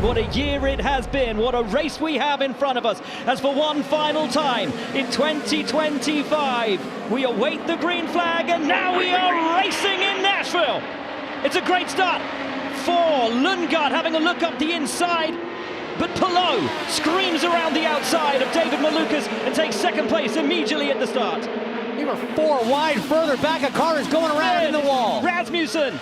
What a year it has been. What a race we have in front of us. As for one final time in 2025, we await the green flag, and now we are racing in Nashville. It's a great start for Lundgaard, having a look up the inside. But Palou screams around the outside of David Malukas and takes second place immediately at the start. We were 4 wide further back. A car is going around in the wall. Rasmussen,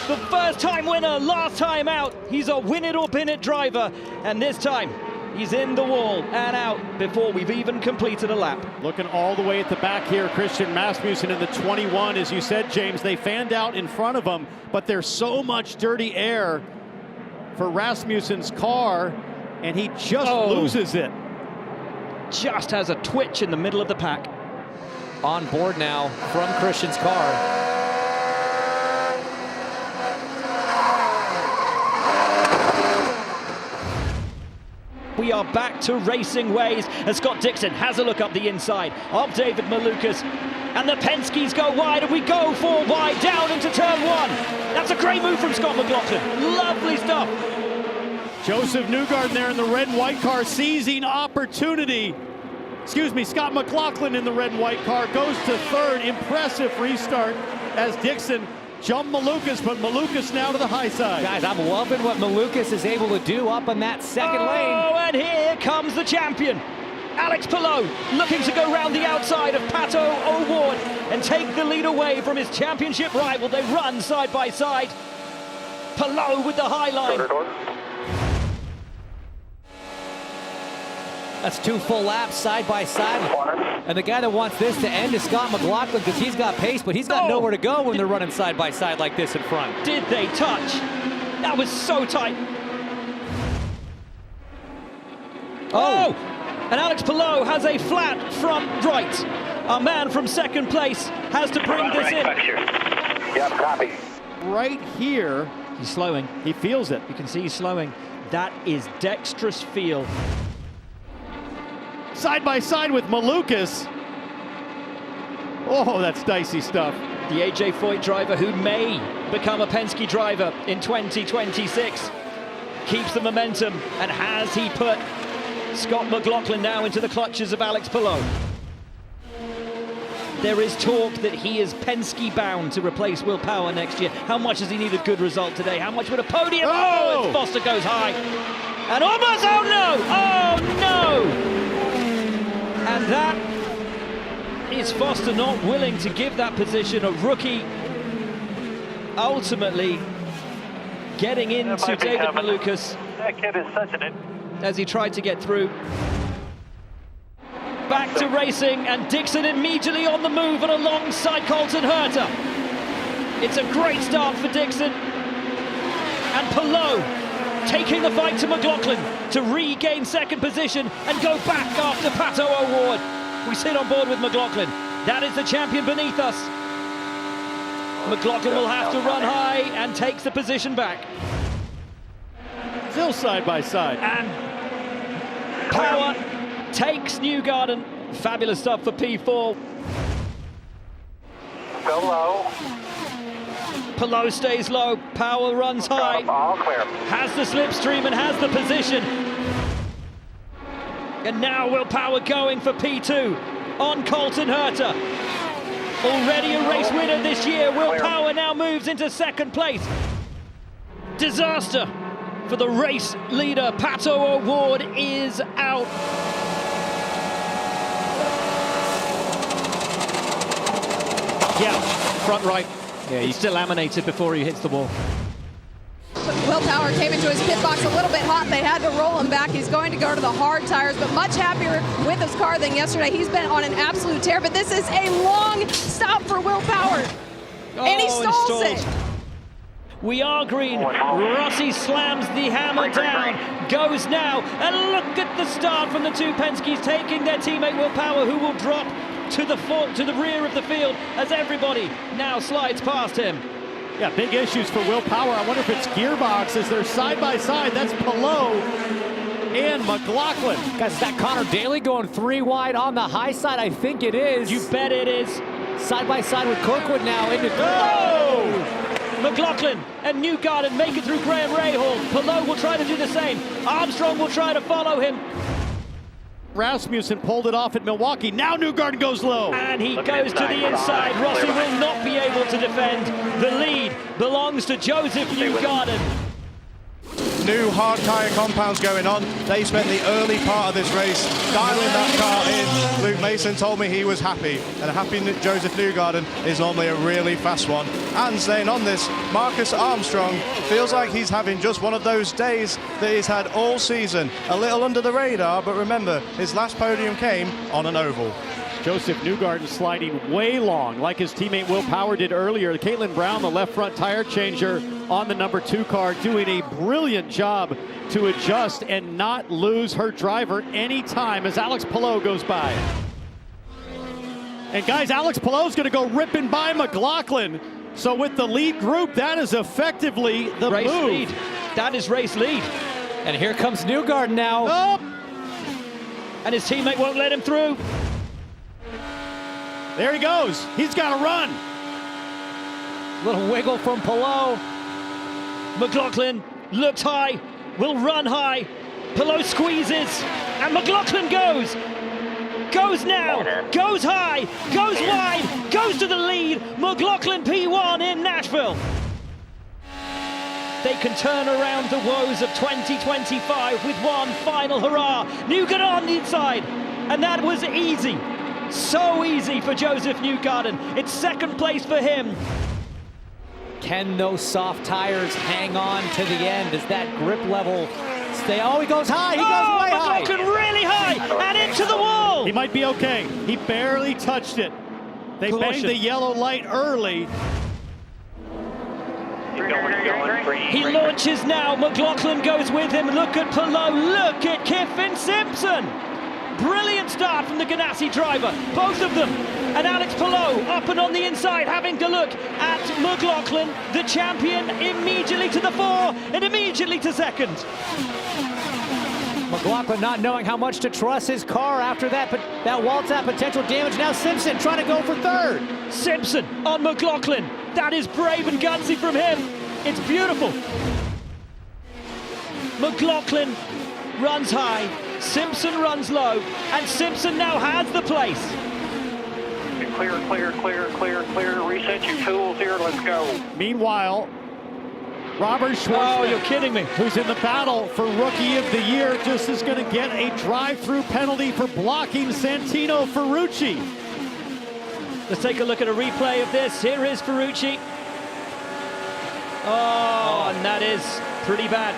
the first time winner, last time out. He's a win it or bin it driver. And this time, he's in the wall and out before we've even completed a lap. Looking all the way at the back here, Christian Rasmussen in the 21. As you said, James, they fanned out in front of him, but there's so much dirty air for Rasmussen's car, and he just loses it. Just has a twitch in the middle of the pack. On board now from Christian's car. We are back to racing ways as Scott Dixon has a look up the inside of David Malukas. And the Penske's go wide, and we go 4 wide down into turn 1. That's a great move from Scott McLaughlin. Lovely stuff. Joseph Newgarden there in the red and white car, seizing opportunity. Scott McLaughlin in the red and white car goes to third. Impressive restart as Dixon jumped Malukas, but Malukas now to the high side. Guys, I'm loving what Malukas is able to do up in that second lane. Oh, and here comes the champion. Alex Palou looking to go round the outside of Pato O'Ward and take the lead away from his championship rival. They run side by side. Palou with the high line. That's 2 full laps side by side. And the guy that wants this to end is Scott McLaughlin, because he's got pace, but he's got nowhere to go when they're running side by side like this in front. Did they touch? That was so tight. Oh! And Alex Palou has a flat front right. Our man from second place has to bring this in. Yep, copy. Right here. He's slowing. He feels it. You can see he's slowing. That is dexterous feel. Side by side with Malukas. Oh, that's dicey stuff. The AJ Foyt driver, who may become a Penske driver in 2026, keeps the momentum, and has he put Scott McLaughlin now into the clutches of Alex Palou. There is talk that he is Penske bound to replace Will Power next year. How much does he need a good result today? How much would a podium? Oh, and Foster goes high. And almost, oh no! Oh no! And that is Foster not willing to give that position. A rookie ultimately getting into David Malukas. That kid is touching it. As he tried to get through. Back to racing, and Dixon immediately on the move and alongside Colton Herta. It's a great start for Dixon. And Palou taking the fight to McLaughlin to regain second position and go back after Pato O'Ward. We sit on board with McLaughlin. That is the champion beneath us. McLaughlin will have to run high and takes the position back. Still side by side. And Power takes Newgarden. Fabulous stuff for P4. Go low. Palou stays low. Power runs high. All clear. Has the slipstream and has the position. And now Will Power going for P2 on Colton Herta. Already a race winner this year. Will Power now moves into second place. Disaster for the race leader. Pato O'Ward is out. Yeah, front right. Yeah, he's still laminated before he hits the wall. Will Power came into his pit box a little bit hot. They had to roll him back. He's going to go to the hard tires, but much happier with his car than yesterday. He's been on an absolute tear, but this is a long stop for Will Power. And he stalls it. We are green. Rossi slams the hammer down. Goes now. And look at the start from the two Penskes, taking their teammate Will Power, who will drop to the rear of the field as everybody now slides past him. Yeah, big issues for Will Power. I wonder if it's gearbox as they're side by side. That's Palou and McLaughlin. Guys, is that Connor Daly going 3 wide on the high side? I think it is. You bet it is. Side by side with Kirkwood now into Oh! McLaughlin and Newgarden make it through Graham Rahal. Palou will try to do the same. Armstrong will try to follow him. Rasmussen pulled it off at Milwaukee. Now Newgarden goes low. And he goes to the inside. Rossi will not be able to defend. The lead belongs to Joseph Newgarden. New hard tyre compounds going on. They spent the early part of this race dialing that car in. Luke Mason told me he was happy, and a happy Joseph Newgarden is normally a really fast one. And staying on this, Marcus Armstrong feels like he's having just one of those days that he's had all season. A little under the radar, but remember, his last podium came on an oval. Joseph Newgarden sliding way long, like his teammate Will Power did earlier. Caitlin Brown, the left front tire changer on the number 2 car, doing a brilliant job to adjust and not lose her driver any time as Alex Palou goes by. And guys, Alex Palou's going to go ripping by McLaughlin. So with the lead group, that is effectively the race move. lead. That is race lead. And here comes Newgarden now. Oh! And his teammate won't let him through. There he goes. He's got to run. Little wiggle from Palou. McLaughlin looks high, will run high. Palou squeezes, and McLaughlin goes now, goes high, goes wide, goes to the lead. McLaughlin P1 in Nashville. They can turn around the woes of 2025 with one final hurrah. Newgarden on the inside, and that was easy. So easy for Joseph Newgarden. It's second place for him. Can those soft tires hang on to the end? Does that grip level stay? Oh, he goes high. He goes way high. McLaughlin really high and into the wall. He might be okay. He barely touched it. They banged the yellow light early. He launches now. McLaughlin goes with him. Look at Palou. Look at Kiffin Simpson. Brilliant start from the Ganassi driver, both of them. And Alex Palou up and on the inside, having a look at McLaughlin, the champion, immediately to the fore and immediately to second. McLaughlin not knowing how much to trust his car after that, but that waltz out potential damage. Now Simpson trying to go for third. Simpson on McLaughlin. That is brave and gutsy from him. It's beautiful. McLaughlin runs high, Simpson runs low, and Simpson now has the place. Clear. Reset your tools here. Let's go. Meanwhile, Robert Schwartzman, Oh, you're kidding me. who's in the battle for Rookie of the Year, just is going to get a drive-through penalty for blocking Santino Ferrucci. Let's take a look at a replay of this. Here is Ferrucci. Oh, and that is pretty bad.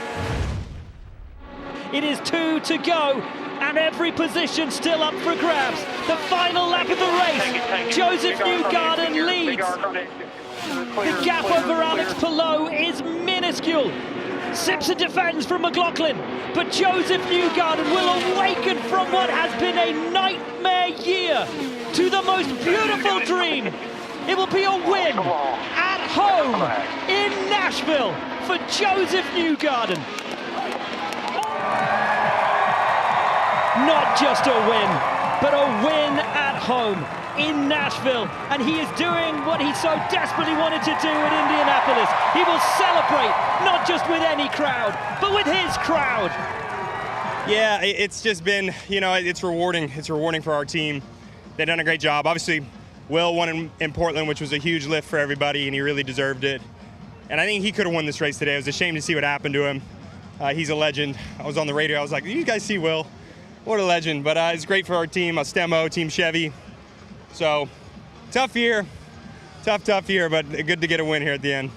It is 2 to go, and every position still up for grabs. The final lap of the race. Joseph Newgarden leads. The gap over Alex Palou is minuscule. Simpson defends from McLaughlin, but Joseph Newgarden will awaken from what has been a nightmare year to the most beautiful dream. It will be a win at home in Nashville for Joseph Newgarden. Not just a win, but a win at home in Nashville. And he is doing what he so desperately wanted to do in Indianapolis. He will celebrate, not just with any crowd, but with his crowd. Yeah, it's just been, it's rewarding. It's rewarding for our team. They've done a great job. Obviously, Will won in Portland, which was a huge lift for everybody, and he really deserved it. And I think he could have won this race today. It was a shame to see what happened to him. He's a legend. I was on the radio. I was like, you guys see Will? What a legend. But it's great for our team, Stemo, Team Chevy. So, tough year, but good to get a win here at the end.